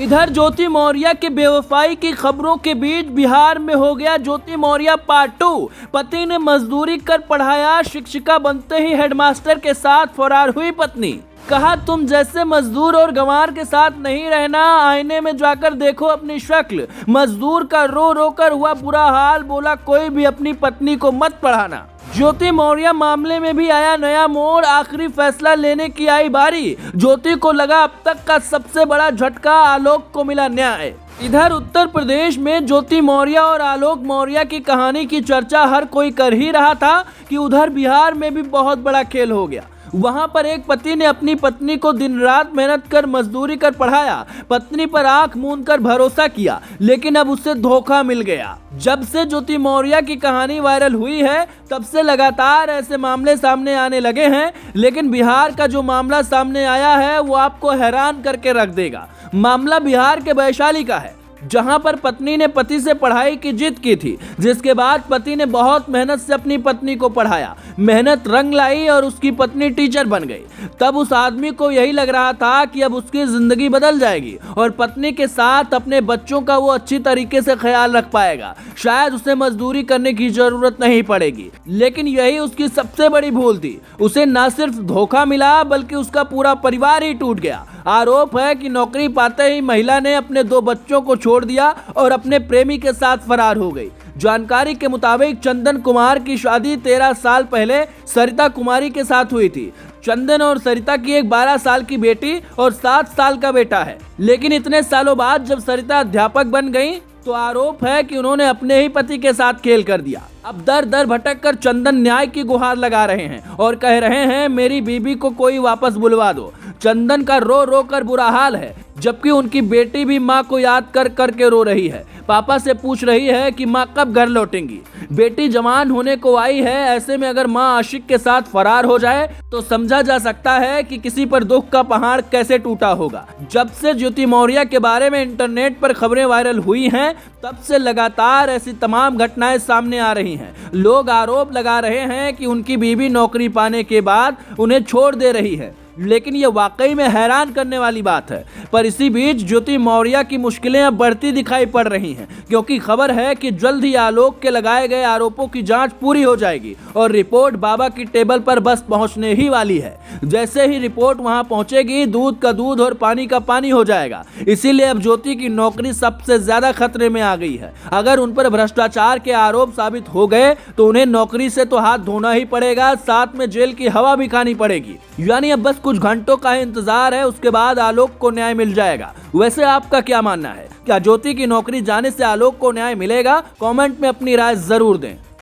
इधर ज्योति मौर्य के बेवफाई की खबरों के बीच बिहार में हो गया ज्योति मौर्य पार्ट 2। पति ने मजदूरी कर पढ़ाया, शिक्षिका बनते ही हेडमास्टर के साथ फरार हुई पत्नी। कहा तुम जैसे मजदूर और गंवार के साथ नहीं रहना, आईने में जाकर देखो अपनी शक्ल। मजदूर का रो रो कर हुआ बुरा हाल, बोला कोई भी अपनी पत्नी को मत पढ़ाना। ज्योति मौर्य मामले में भी आया नया मोड़, आखिरी फैसला लेने की आई बारी। ज्योति को लगा अब तक का सबसे बड़ा झटका, आलोक को मिला न्याय। इधर उत्तर प्रदेश में ज्योति मौर्य और आलोक मौर्य की कहानी की चर्चा हर कोई कर ही रहा था कि उधर बिहार में भी बहुत बड़ा खेल हो गया। वहां पर एक पति ने अपनी पत्नी को दिन रात मेहनत कर मजदूरी कर पढ़ाया, पत्नी पर आंख मूंद कर भरोसा किया, लेकिन अब उससे धोखा मिल गया। जब से ज्योति मौर्य की कहानी वायरल हुई है तब से लगातार ऐसे मामले सामने आने लगे हैं, लेकिन बिहार का जो मामला सामने आया है वो आपको हैरान करके रख देगा। मामला बिहार के वैशाली का है, जहां पर पत्नी ने पति से पढ़ाई की जिद की थी, जिसके बाद पति ने बहुत मेहनत से अपनी पत्नी को पढ़ाया। मेहनत रंग लाई और उसकी पत्नी टीचर बन गई। तब उस आदमी को यही लग रहा था कि अब उसकी जिंदगी बदल जाएगी और पत्नी के साथ अपने बच्चों का वो अच्छी तरीके से ख्याल रख पाएगा, शायद उसे मजदूरी करने की जरूरत नहीं पड़ेगी। लेकिन यही उसकी सबसे बड़ी भूल थी। उसे न सिर्फ धोखा मिला बल्कि उसका पूरा परिवार ही टूट गया। आरोप है कि नौकरी पाते ही महिला ने अपने 2 बच्चों को छोड़ दिया और अपने प्रेमी के साथ फरार हो गई। जानकारी के मुताबिक चंदन कुमार की शादी 13 साल पहले सरिता कुमारी के साथ हुई थी। चंदन और सरिता की एक 12 साल की बेटी और 7 साल का बेटा है। लेकिन इतने सालों बाद जब सरिता अध्यापक बन गई तो आरोप है कि उन्होंने अपने ही पति के साथ खेल कर दिया। अब दर दर भटक कर चंदन न्याय की गुहार लगा रहे हैं और कह रहे हैं मेरी बीबी को कोई वापस बुलवा दो। चंदन का रो रो कर बुरा हाल है, जबकि उनकी बेटी भी माँ को याद कर करके रो रही है। पापा से पूछ रही है कि माँ कब घर लौटेंगी। बेटी जवान होने को आई है, ऐसे में अगर माँ आशिक के साथ फरार हो जाए तो समझा जा सकता है कि किसी पर दुख का पहाड़ कैसे टूटा होगा। जब से ज्योति मौर्य के बारे में इंटरनेट पर खबरें वायरल हुई हैं तब से लगातार ऐसी तमाम घटनाएं सामने आ रही हैं। लोग आरोप लगा रहे हैं कि उनकी बीवी नौकरी पाने के बाद उन्हें छोड़ दे रही है, लेकिन ये वाकई में हैरान करने वाली बात है। पर इसी बीच ज्योति मौर्य की मुश्किलें अब बढ़ती दिखाई पड़ रही हैं, क्योंकि खबर है कि जल्द ही आलोक के लगाए गए आरोपों की जांच पूरी हो जाएगी और रिपोर्ट बाबा की टेबल पर बस पहुंचने ही वाली है। जैसे ही रिपोर्ट वहां पहुंचेगी दूध का दूध और पानी का पानी हो जाएगा। इसीलिए अब ज्योति की नौकरी सबसे ज्यादा खतरे में आ गई है। अगर उन पर भ्रष्टाचार के आरोप साबित हो गए तो उन्हें नौकरी से तो हाथ धोना ही पड़ेगा, साथ में जेल की हवा भी खानी पड़ेगी। यानी अब बस कुछ घंटों का इंतजार है, उसके बाद आलोक को न्याय मिल जाएगा। वैसे आपका क्या मानना है? क्या ज्योति की नौकरी जाने से आलोक को न्याय मिलेगा? कमेंट में अपनी राय जरूर दें।